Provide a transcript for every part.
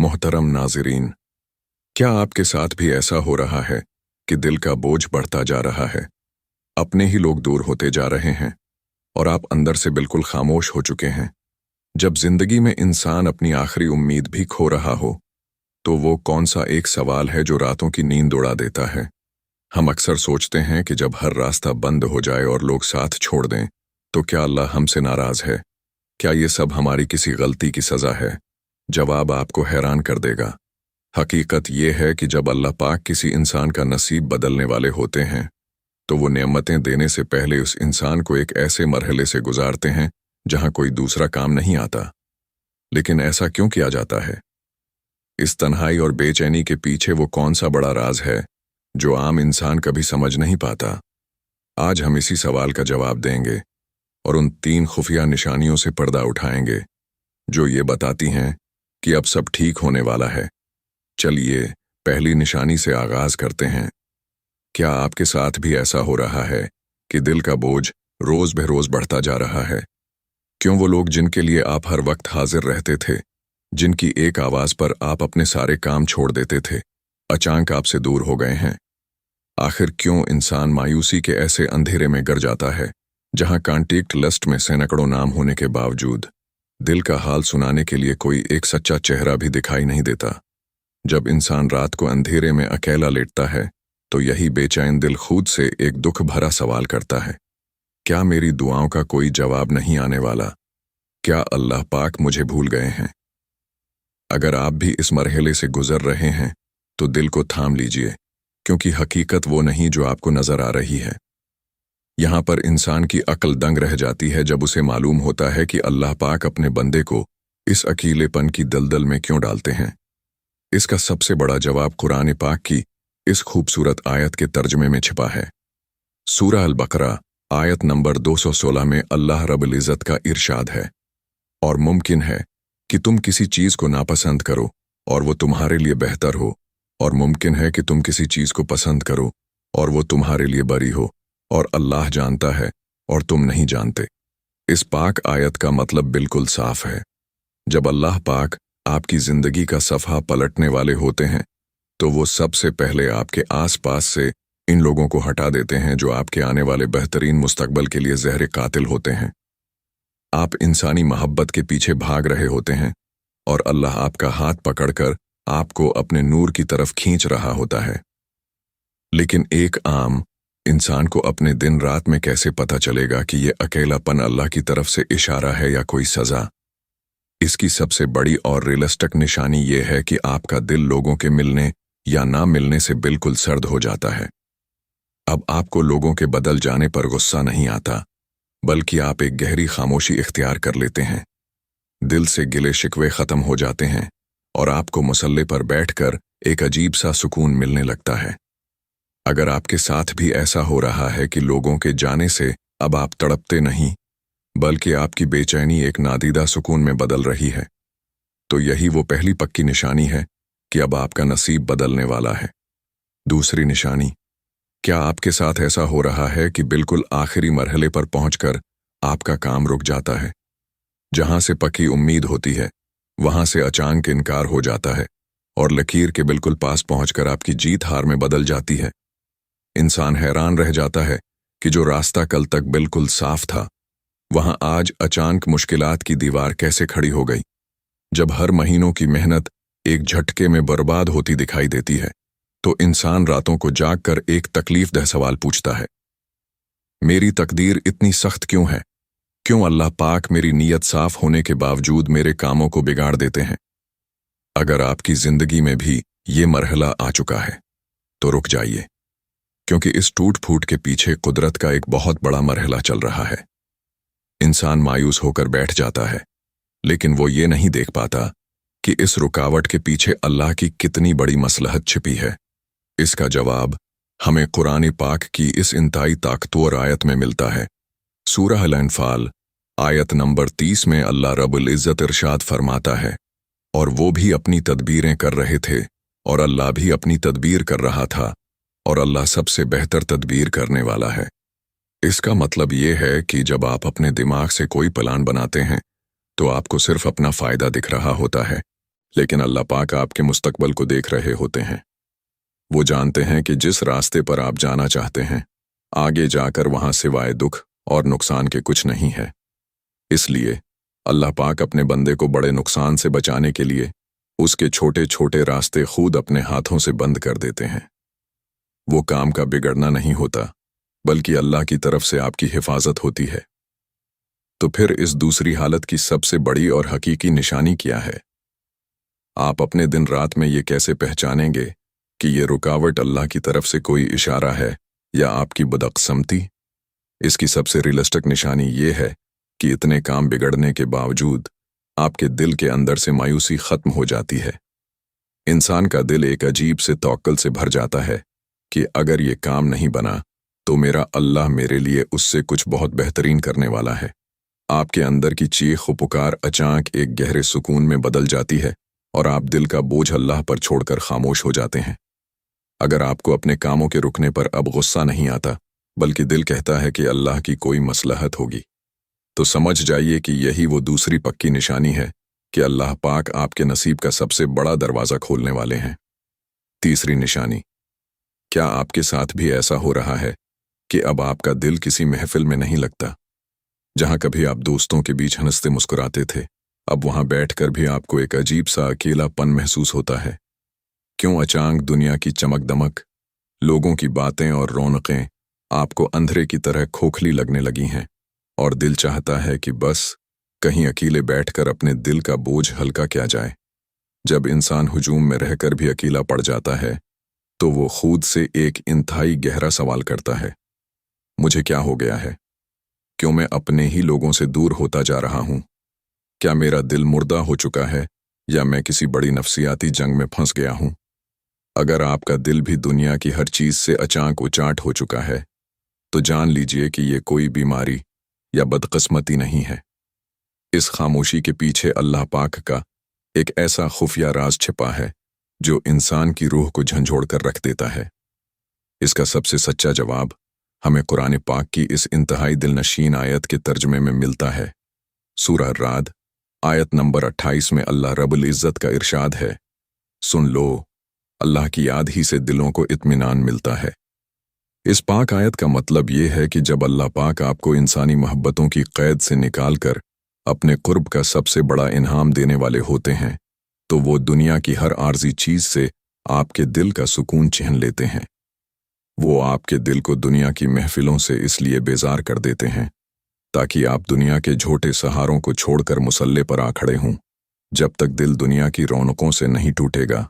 मोहतरम नाज़रीन, क्या आपके साथ भी ऐसा हो रहा है कि दिल का बोझ बढ़ता जा रहा है, अपने ही लोग दूर होते जा रहे हैं और आप अंदर से बिल्कुल खामोश हो चुके हैं? जब जिंदगी में इंसान अपनी आखिरी उम्मीद भी खो रहा हो, तो वो कौन सा एक सवाल है जो रातों की नींद उड़ा देता है? हम अक्सर सोचते हैं कि जब हर रास्ता बंद हो जाए और लोग साथ छोड़ दें, तो क्या अल्लाह हमसे नाराज है? क्या ये सब हमारी किसी गलती की सज़ा है? जवाब आपको हैरान कर देगा। हकीकत ये है कि जब अल्लाह पाक किसी इंसान का नसीब बदलने वाले होते हैं, तो वो नेमतें देने से पहले उस इंसान को एक ऐसे मरहले से गुजारते हैं जहां कोई दूसरा काम नहीं आता। लेकिन ऐसा क्यों किया जाता है? इस तन्हाई और बेचैनी के पीछे वो कौन सा बड़ा राज है जो आम इंसान कभी समझ नहीं पाता? आज हम इसी सवाल का जवाब देंगे और उन 3 खुफिया निशानियों से पर्दा उठाएंगे जो ये बताती हैं कि अब सब ठीक होने वाला है। चलिए पहली निशानी से आगाज करते हैं। क्या आपके साथ भी ऐसा हो रहा है कि दिल का बोझ रोज बरोज बढ़ता जा रहा है? क्यों वो लोग जिनके लिए आप हर वक्त हाजिर रहते थे, जिनकी एक आवाज पर आप अपने सारे काम छोड़ देते थे, अचानक आपसे दूर हो गए हैं? आखिर क्यों इंसान मायूसी के ऐसे अंधेरे में गिर जाता है जहां कॉन्टैक्ट लिस्ट में सैकड़ों नाम होने के बावजूद दिल का हाल सुनाने के लिए कोई एक सच्चा चेहरा भी दिखाई नहीं देता? जब इंसान रात को अंधेरे में अकेला लेटता है, तो यही बेचैन दिल खुद से एक दुख भरा सवाल करता है, क्या मेरी दुआओं का कोई जवाब नहीं आने वाला? क्या अल्लाह पाक मुझे भूल गए हैं? अगर आप भी इस मरहले से गुजर रहे हैं, तो दिल को थाम लीजिए, क्योंकि हकीकत वो नहीं जो आपको नजर आ रही है। यहां पर इंसान की अक्ल दंग रह जाती है जब उसे मालूम होता है कि अल्लाह पाक अपने बंदे को इस अकेलेपन की दलदल में क्यों डालते हैं। इसका सबसे बड़ा जवाब कुरान पाक की इस खूबसूरत आयत के तर्जमे में छिपा है। सूरह अल बकरा आयत नंबर 216 में अल्लाह रब्बुल इज़्ज़त का इरशाद है, और मुमकिन है कि तुम किसी चीज को नापसंद करो और वो तुम्हारे लिए बेहतर हो, और मुमकिन है कि तुम किसी चीज को पसंद करो और वो तुम्हारे लिए बुरी हो, और अल्लाह जानता है और तुम नहीं जानते। इस पाक आयत का मतलब बिल्कुल साफ है। जब अल्लाह पाक आपकी जिंदगी का सफ़ा पलटने वाले होते हैं, तो वो सबसे पहले आपके आसपास से इन लोगों को हटा देते हैं जो आपके आने वाले बेहतरीन मुस्तकबल के लिए ज़हर कातिल होते हैं। आप इंसानी मोहब्बत के पीछे भाग रहे होते हैं और अल्लाह आपका हाथ पकड़कर आपको अपने नूर की तरफ खींच रहा होता है। लेकिन एक आम इंसान को अपने दिन रात में कैसे पता चलेगा कि ये अकेलापन अल्लाह की तरफ से इशारा है या कोई सज़ा? इसकी सबसे बड़ी और रियलिस्टिक निशानी ये है कि आपका दिल लोगों के मिलने या ना मिलने से बिल्कुल सर्द हो जाता है। अब आपको लोगों के बदल जाने पर गुस्सा नहीं आता, बल्कि आप एक गहरी खामोशी इख्तियार कर लेते हैं। दिल से गिले शिकवे खत्म हो जाते हैं और आपको मुसल्ले पर बैठकर एक अजीब सा सुकून मिलने लगता है। अगर आपके साथ भी ऐसा हो रहा है कि लोगों के जाने से अब आप तड़पते नहीं, बल्कि आपकी बेचैनी एक नादीदा सुकून में बदल रही है, तो यही वो पहली पक्की निशानी है कि अब आपका नसीब बदलने वाला है। दूसरी निशानी, क्या आपके साथ ऐसा हो रहा है कि बिल्कुल आखिरी मरहले पर पहुंचकर आपका काम रुक जाता है? जहां से पक्की उम्मीद होती है, वहां से अचानक इनकार हो जाता है और लकीर के बिल्कुल पास पहुंचकर आपकी जीत हार में बदल जाती है। इंसान हैरान रह जाता है कि जो रास्ता कल तक बिल्कुल साफ था, वहां आज अचानक मुश्किलात की दीवार कैसे खड़ी हो गई। जब हर महीनों की मेहनत एक झटके में बर्बाद होती दिखाई देती है, तो इंसान रातों को जागकर एक तकलीफदेह सवाल पूछता है, मेरी तकदीर इतनी सख्त क्यों है? क्यों अल्लाह पाक मेरी नीयत साफ होने के बावजूद मेरे कामों को बिगाड़ देते हैं? अगर आपकी जिंदगी में भी ये मरहला आ चुका है, तो रुक जाइए, क्योंकि इस टूट फूट के पीछे कुदरत का एक बहुत बड़ा मरहला चल रहा है। इंसान मायूस होकर बैठ जाता है, लेकिन वो ये नहीं देख पाता कि इस रुकावट के पीछे अल्लाह की कितनी बड़ी मसलहत छिपी है। इसका जवाब हमें कुरान पाक की इस इंतहाई ताकतवर आयत में मिलता है। सूरह अल-अनफाल आयत नंबर 30 में अल्लाह रब्बुल इज़्ज़त इरशाद फरमाता है, और वो भी अपनी तदबीरें कर रहे थे और अल्लाह भी अपनी तदबीर कर रहा था, और अल्लाह सबसे बेहतर तदबीर करने वाला है। इसका मतलब ये है कि जब आप अपने दिमाग से कोई प्लान बनाते हैं, तो आपको सिर्फ अपना फायदा दिख रहा होता है, लेकिन अल्लाह पाक आपके मुस्तकबल को देख रहे होते हैं। वो जानते हैं कि जिस रास्ते पर आप जाना चाहते हैं, आगे जाकर वहां सिवाय दुख और नुकसान के कुछ नहीं है। इसलिए अल्लाह पाक अपने बंदे को बड़े नुकसान से बचाने के लिए उसके छोटे छोटे रास्ते खुद अपने हाथों से बंद कर देते हैं। वो काम का बिगड़ना नहीं होता, बल्कि अल्लाह की तरफ से आपकी हिफाजत होती है। तो फिर इस दूसरी हालत की सबसे बड़ी और हकीकी निशानी क्या है? आप अपने दिन रात में ये कैसे पहचानेंगे कि ये रुकावट अल्लाह की तरफ से कोई इशारा है या आपकी बदकिस्मती? इसकी सबसे रियलिस्टिक निशानी ये है कि इतने काम बिगड़ने के बावजूद आपके दिल के अंदर से मायूसी खत्म हो जाती है। इंसान का दिल एक अजीब से तवक्कुल से भर जाता है कि अगर ये काम नहीं बना तो मेरा अल्लाह मेरे लिए उससे कुछ बहुत बेहतरीन करने वाला है। आपके अंदर की चीख व पुकार अचानक एक गहरे सुकून में बदल जाती है और आप दिल का बोझ अल्लाह पर छोड़कर खामोश हो जाते हैं। अगर आपको अपने कामों के रुकने पर अब गुस्सा नहीं आता, बल्कि दिल कहता है कि अल्लाह की कोई मसलहत होगी, तो समझ जाइए कि यही वो दूसरी पक्की निशानी है कि अल्लाह पाक आपके नसीब का सबसे बड़ा दरवाज़ा खोलने वाले हैं। तीसरी निशानी, क्या आपके साथ भी ऐसा हो रहा है कि अब आपका दिल किसी महफिल में नहीं लगता? जहां कभी आप दोस्तों के बीच हंसते मुस्कुराते थे, अब वहां बैठकर भी आपको एक अजीब सा अकेलापन महसूस होता है। क्यों अचानक दुनिया की चमक दमक, लोगों की बातें और रौनकें आपको अंधेरे की तरह खोखली लगने लगी हैं और दिल चाहता है कि बस कहीं अकेले बैठकर अपने दिल का बोझ हल्का किया जाए। जब इंसान हुजूम में रहकर भी अकेला पड़ जाता है तो वो खुद से एक इंतहाई गहरा सवाल करता है, मुझे क्या हो गया है? क्यों मैं अपने ही लोगों से दूर होता जा रहा हूं? क्या मेरा दिल मुर्दा हो चुका है या मैं किसी बड़ी नफसियाती जंग में फंस गया हूं? अगर आपका दिल भी दुनिया की हर चीज से अचानक उचाट हो चुका है तो जान लीजिए कि ये कोई बीमारी या बदकिस्मती नहीं है। इस खामोशी के पीछे अल्लाह पाक का एक ऐसा खुफिया राज छिपा है जो इंसान की रूह को झंझोड़ कर रख देता है। इसका सबसे सच्चा जवाब हमें कुरान पाक की इस इंतहाई दिलनशीन आयत के तर्जमे में मिलता है। सूरह राद आयत नंबर 28 में अल्लाह रब्बुल इज़्ज़त का इरशाद है, सुन लो, अल्लाह की याद ही से दिलों को इत्मीनान मिलता है। इस पाक आयत का मतलब ये है कि जब अल्लाह पाक आपको इंसानी मोहब्बतों की कैद से निकालकर अपने कुर्ब का सबसे बड़ा इनाम देने वाले होते हैं, तो वो दुनिया की हर आर्जी चीज से आपके दिल का सुकून छीन लेते हैं। वो आपके दिल को दुनिया की महफिलों से इसलिए बेजार कर देते हैं ताकि आप दुनिया के झूठे सहारों को छोड़कर मुसल्ले पर आ खड़े हों। जब तक दिल दुनिया की रौनकों से नहीं टूटेगा,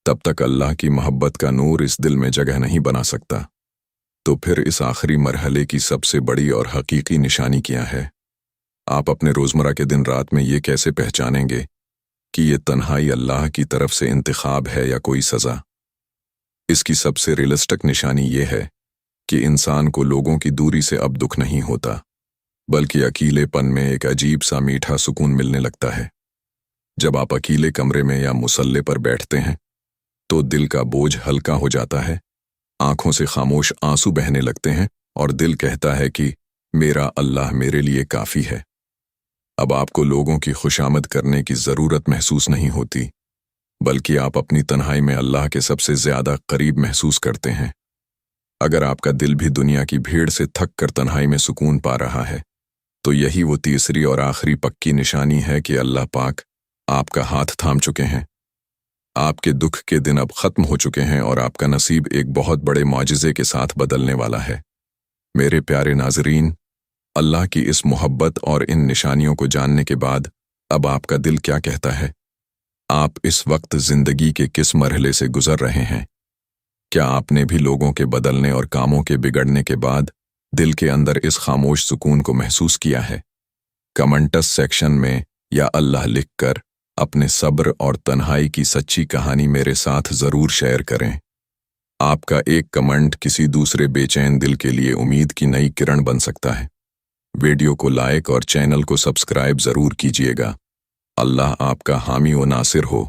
तब तक अल्लाह की मोहब्बत का नूर इस दिल में जगह नहीं बना सकता। तो फिर इस आखिरी मरहले की सबसे बड़ी और हकीकी निशानी क्या है? आप अपने रोजमर्रा के दिन रात में ये कैसे पहचानेंगे कि ये तन्हाई अल्लाह की तरफ से इंतखाब है या कोई सज़ा? इसकी सबसे रियलिस्टिक निशानी ये है कि इंसान को लोगों की दूरी से अब दुख नहीं होता, बल्कि अकेलेपन में एक अजीब सा मीठा सुकून मिलने लगता है। जब आप अकेले कमरे में या मुसल्ले पर बैठते हैं तो दिल का बोझ हल्का हो जाता है, आंखों से खामोश आंसू बहने लगते हैं और दिल कहता है कि मेरा अल्लाह मेरे लिए काफ़ी है। अब आपको लोगों की खुशामद करने की ज़रूरत महसूस नहीं होती, बल्कि आप अपनी तन्हाई में अल्लाह के सबसे ज़्यादा करीब महसूस करते हैं। अगर आपका दिल भी दुनिया की भीड़ से थक कर तन्हाई में सुकून पा रहा है, तो यही वो तीसरी और आखिरी पक्की निशानी है कि अल्लाह पाक आपका हाथ थाम चुके हैं। आपके दुख के दिन अब ख़त्म हो चुके हैं और आपका नसीब एक बहुत बड़े मौजिज़े के साथ बदलने वाला है। मेरे प्यारे नाज़रीन, अल्लाह की इस मोहब्बत और इन निशानियों को जानने के बाद अब आपका दिल क्या कहता है? आप इस वक्त ज़िंदगी के किस मरहले से गुज़र रहे हैं? क्या आपने भी लोगों के बदलने और कामों के बिगड़ने के बाद दिल के अंदर इस खामोश सुकून को महसूस किया है? कमेंट्स सेक्शन में या अल्लाह लिखकर अपने सब्र और तन्हाई की सच्ची कहानी मेरे साथ ज़रूर शेयर करें। आपका एक कमेंट किसी दूसरे बेचैन दिल के लिए उम्मीद की नई किरण बन सकता है। वीडियो को लाइक और चैनल को सब्सक्राइब ज़रूर कीजिएगा। अल्लाह आपका हामी व नासिर हो।